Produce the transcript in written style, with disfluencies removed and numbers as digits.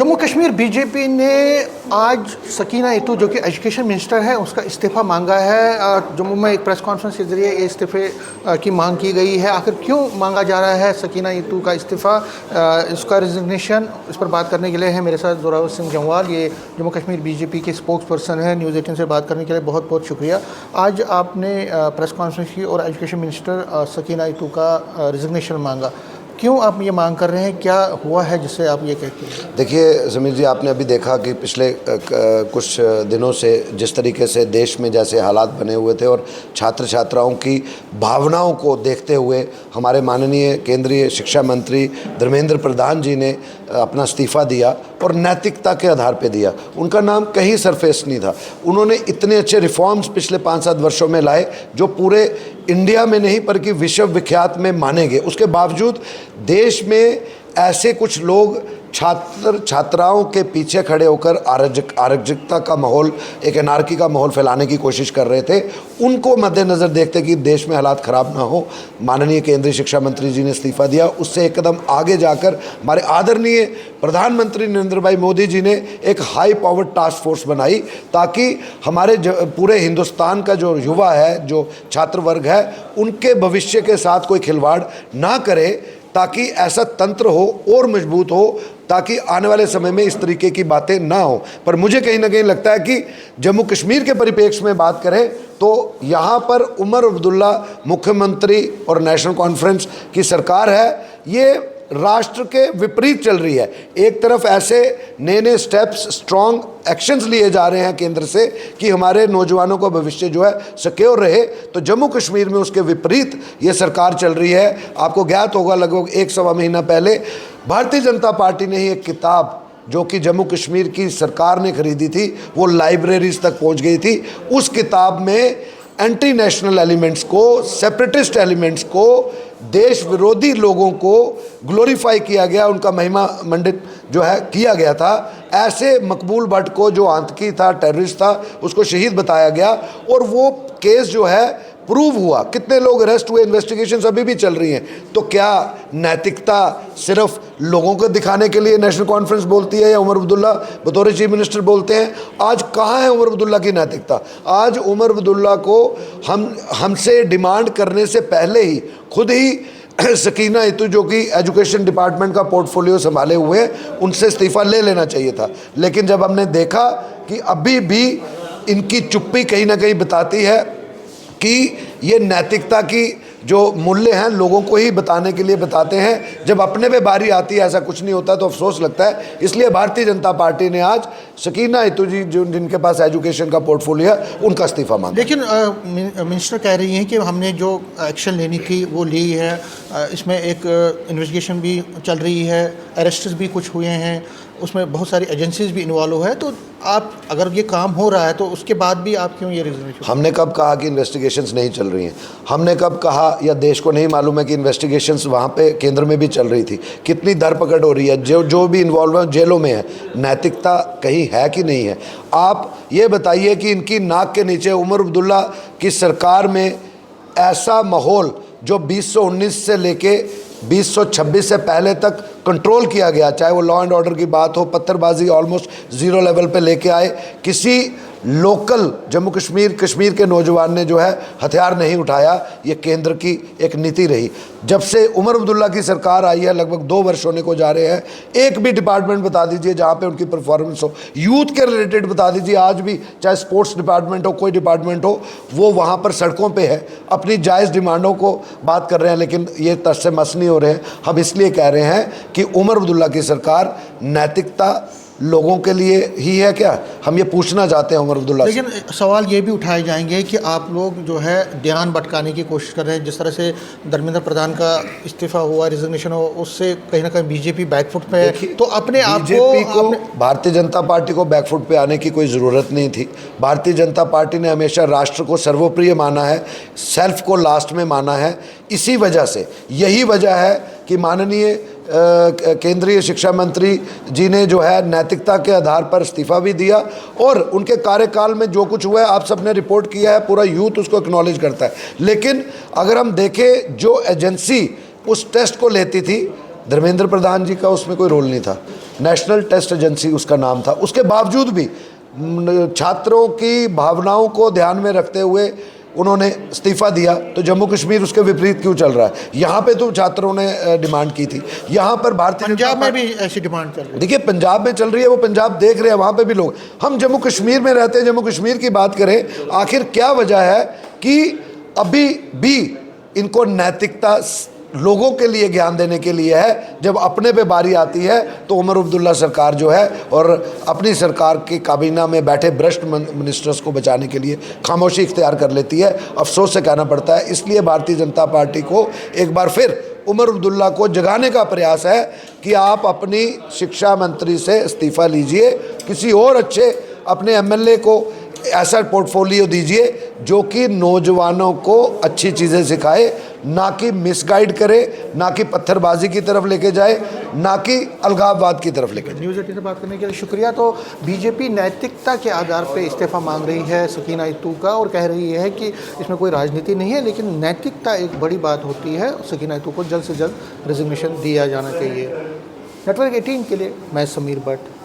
Jammu Kashmir BJP ने आज सकीना इतू जो कि एजुकेशन मिनिस्टर है उसका इस्तीफ़ा मांगा है। जम्मू में एक प्रेस कॉन्फ्रेंस के ज़रिए इस्तीफ़े की मांग की गई है। आखिर क्यों मांगा जा रहा है सकीना इतू का इस्तीफ़ा, इसका रिजिग्नेशन, इस पर बात करने के लिए है मेरे साथ जोरावर सिंह जम्वाल, ये जम्मू कश्मीर बीजेपी के स्पोक्स पर्सन है। न्यूज़ 18 से बात करने के लिए बहुत बहुत शुक्रिया। आज आपने प्रेस कॉन्फ्रेंस की और एजुकेशन मिनिस्टर सकीना इतू का रिजिग्नेशन मांगा, क्यों आप ये मांग कर रहे हैं, क्या हुआ है जिससे आप ये कहते हैं? देखिए ज़मीर जी, आपने अभी देखा कि पिछले कुछ दिनों से जिस तरीके से देश में जैसे हालात बने हुए थे और छात्र छात्राओं की भावनाओं को देखते हुए हमारे माननीय केंद्रीय शिक्षा मंत्री धर्मेंद्र प्रधान जी ने अपना इस्तीफ़ा दिया और नैतिकता के आधार पे दिया। उनका नाम कहीं सरफेस नहीं था। उन्होंने इतने अच्छे रिफॉर्म्स पिछले 5-7 वर्षों में लाए जो पूरे इंडिया में नहीं बल्कि विश्व विख्यात में माने गए। उसके बावजूद देश में ऐसे कुछ लोग छात्र छात्राओं के पीछे खड़े होकर अराजकता का माहौल, एक एनार्की का माहौल फैलाने की कोशिश कर रहे थे। उनको मद्देनज़र देखते कि देश में हालात ख़राब ना हो, माननीय केंद्रीय शिक्षा मंत्री जी ने इस्तीफ़ा दिया। उससे एक कदम आगे जाकर हमारे आदरणीय प्रधानमंत्री नरेंद्र भाई मोदी जी ने एक हाई पावर टास्क फोर्स बनाई ताकि हमारे पूरे हिंदुस्तान का जो युवा है, जो छात्र वर्ग है, उनके भविष्य के साथ कोई खिलवाड़ ना करे, ताकि ऐसा तंत्र हो और मजबूत हो ताकि आने वाले समय में इस तरीके की बातें ना हो। पर मुझे कहीं ना कहीं लगता है कि जम्मू कश्मीर के परिप्रेक्ष्य में बात करें तो यहाँ पर उमर अब्दुल्ला मुख्यमंत्री और नेशनल कॉन्फ्रेंस की सरकार है, ये राष्ट्र के विपरीत चल रही है। एक तरफ ऐसे नए नए स्टेप्स, स्ट्रॉन्ग एक्शंस लिए जा रहे हैं केंद्र से कि हमारे नौजवानों का भविष्य जो है सिक्योर रहे, तो जम्मू कश्मीर में उसके विपरीत ये सरकार चल रही है। आपको ज्ञात होगा लगभग 1-1.25 महीना पहले भारतीय जनता पार्टी ने ही एक किताब जो कि जम्मू कश्मीर की सरकार ने खरीदी थी, वो लाइब्रेरीज तक पहुंच गई थी। उस किताब में एंटी नेशनल एलिमेंट्स को, सेपरेटिस्ट एलिमेंट्स को, देश विरोधी लोगों को ग्लोरीफाई किया गया, उनका महिमा मंडित जो है किया गया था। ऐसे मकबूल भट्ट को जो आतंकी था, टेररिस्ट था, उसको शहीद बताया गया और वो केस जो है प्रूव हुआ। कितने लोग अरेस्ट हुए, इन्वेस्टिगेशंस अभी भी चल रही हैं। तो क्या नैतिकता सिर्फ लोगों को दिखाने के लिए नेशनल कॉन्फ्रेंस बोलती है या उमर अब्दुल्ला बतौर चीफ मिनिस्टर बोलते हैं? आज कहाँ है उमर अब्दुल्ला की नैतिकता? आज उमर अब्दुल्ला को हमसे डिमांड करने से पहले ही खुद ही सकीना इतू जो कि एजुकेशन डिपार्टमेंट का पोर्टफोलियो संभाले हुए हैं, उनसे इस्तीफ़ा ले लेना चाहिए था। लेकिन जब हमने देखा कि अभी भी इनकी चुप्पी कहीं ना कहीं बताती है कि ये नैतिकता की जो मूल्य हैं लोगों को ही बताने के लिए बताते हैं, जब अपने पे बारी आती है ऐसा कुछ नहीं होता, तो अफसोस लगता है। इसलिए भारतीय जनता पार्टी ने आज सकीना इतू जी जो जिनके पास एजुकेशन का पोर्टफोलियो है, उनका इस्तीफा मांगा। लेकिन मिनिस्टर कह रही हैं कि हमने जो एक्शन लेनी थी वो ली है, इसमें एक इन्वेस्टिगेशन भी चल रही है, अरेस्ट्स भी कुछ हुए हैं, उसमें बहुत सारी एजेंसीज भी इन्वॉल्व है। तो आप अगर ये काम हो रहा है तो उसके बाद भी आप क्यों ये रिजर्वेशन? हमने कब कहा कि इन्वेस्टिगेशंस नहीं चल रही हैं? हमने कब कहा या देश को नहीं मालूम है कि इन्वेस्टिगेशंस वहाँ पे केंद्र में भी चल रही थी? कितनी धरपकड़ हो रही है, जो भी इन्वॉल्व है जेलों में है। नैतिकता कहीं है कि नहीं है? आप ये बताइए कि इनकी नाक के नीचे उमर अब्दुल्ला की सरकार में ऐसा माहौल जो 2019 से लेके 2026 से पहले तक कंट्रोल किया गया, चाहे वो लॉ एंड ऑर्डर की बात हो, पत्थरबाजी ऑलमोस्ट ज़ीरो लेवल पे लेके आए, किसी लोकल जम्मू कश्मीर के नौजवान ने जो है हथियार नहीं उठाया। ये केंद्र की एक नीति रही। जब से उमर अब्दुल्ला की सरकार आई है, लगभग 2 वर्ष होने को जा रहे हैं, एक भी डिपार्टमेंट बता दीजिए जहाँ पे उनकी परफॉर्मेंस हो, यूथ के रिलेटेड बता दीजिए, आज भी चाहे स्पोर्ट्स डिपार्टमेंट हो, कोई डिपार्टमेंट हो, वो वहाँ पर सड़कों पर है, अपनी जायज़ डिमांडों को बात कर रहे हैं, लेकिन ये तस से मस नहीं हो रहे हैं। हम इसलिए कह रहे हैं कि उमर अब्दुल्ला की सरकार नैतिकता लोगों के लिए ही है क्या? हम ये पूछना चाहते हैं उमर अब्दुल्ला। लेकिन सवाल ये भी उठाए जाएंगे कि आप लोग जो है ध्यान भटकाने की कोशिश कर रहे हैं। जिस तरह से धर्मेंद्र प्रधान का इस्तीफा हुआ, रिजिग्नेशन हो, उससे कहीं ना कहीं बीजेपी बैकफुट पे है। तो अपने आप को भारतीय जनता पार्टी को बैकफुट पे आने की कोई ज़रूरत नहीं थी। भारतीय जनता पार्टी ने हमेशा राष्ट्र को सर्वप्रिय माना है, सेल्फ को लास्ट में माना है। इसी वजह से, यही वजह है कि माननीय केंद्रीय शिक्षा मंत्री जी ने जो है नैतिकता के आधार पर इस्तीफ़ा भी दिया और उनके कार्यकाल में जो कुछ हुआ है आप सबने रिपोर्ट किया है, पूरा यूथ उसको एक्नॉलेज करता है। लेकिन अगर हम देखें जो एजेंसी उस टेस्ट को लेती थी, धर्मेंद्र प्रधान जी का उसमें कोई रोल नहीं था। नेशनल टेस्ट एजेंसी उसका नाम था। उसके बावजूद भी छात्रों की भावनाओं को ध्यान में रखते हुए उन्होंने इस्तीफ़ा दिया। तो जम्मू कश्मीर उसके विपरीत क्यों चल रहा है? यहाँ पे तो छात्रों ने डिमांड की थी, यहाँ पर भारतीय पंजाब में भी ऐसी डिमांड चल रही है। देखिए पंजाब में चल रही है, वो पंजाब देख रहे हैं, वहाँ पे भी लोग। हम जम्मू कश्मीर में रहते हैं, जम्मू कश्मीर की बात करें, आखिर क्या वजह है कि अभी भी इनको नैतिकता लोगों के लिए ज्ञान देने के लिए है, जब अपने पे बारी आती है तो उमर अब्दुल्ला सरकार जो है और अपनी सरकार की काबीना में बैठे भ्रष्ट मिनिस्टर्स को बचाने के लिए खामोशी इख्तियार कर लेती है। अफसोस से कहना पड़ता है। इसलिए भारतीय जनता पार्टी को एक बार फिर उमर अब्दुल्ला को जगाने का प्रयास है कि आप अपनी शिक्षा मंत्री से इस्तीफ़ा लीजिए, किसी और अच्छे अपने एमएलए को ऐसा पोर्टफोलियो दीजिए जो कि नौजवानों को अच्छी चीज़ें सिखाए, ना कि मिसगाइड करे, ना कि पत्थरबाजी की तरफ लेके जाए, ना कि अलगाववाद की तरफ लेके जाए। न्यूज़ 18 से बात करने के लिए शुक्रिया। तो बीजेपी नैतिकता के आधार पे इस्तीफा मांग रही है सकीना इत्तू का और कह रही है कि इसमें कोई राजनीति नहीं है, लेकिन नैतिकता एक बड़ी बात होती है। सकीना इत्तू को जल्द से जल्द रिजिग्नेशन दिया जाना चाहिए। नेटवर्क 18 के लिए मैं समीर भट्ट।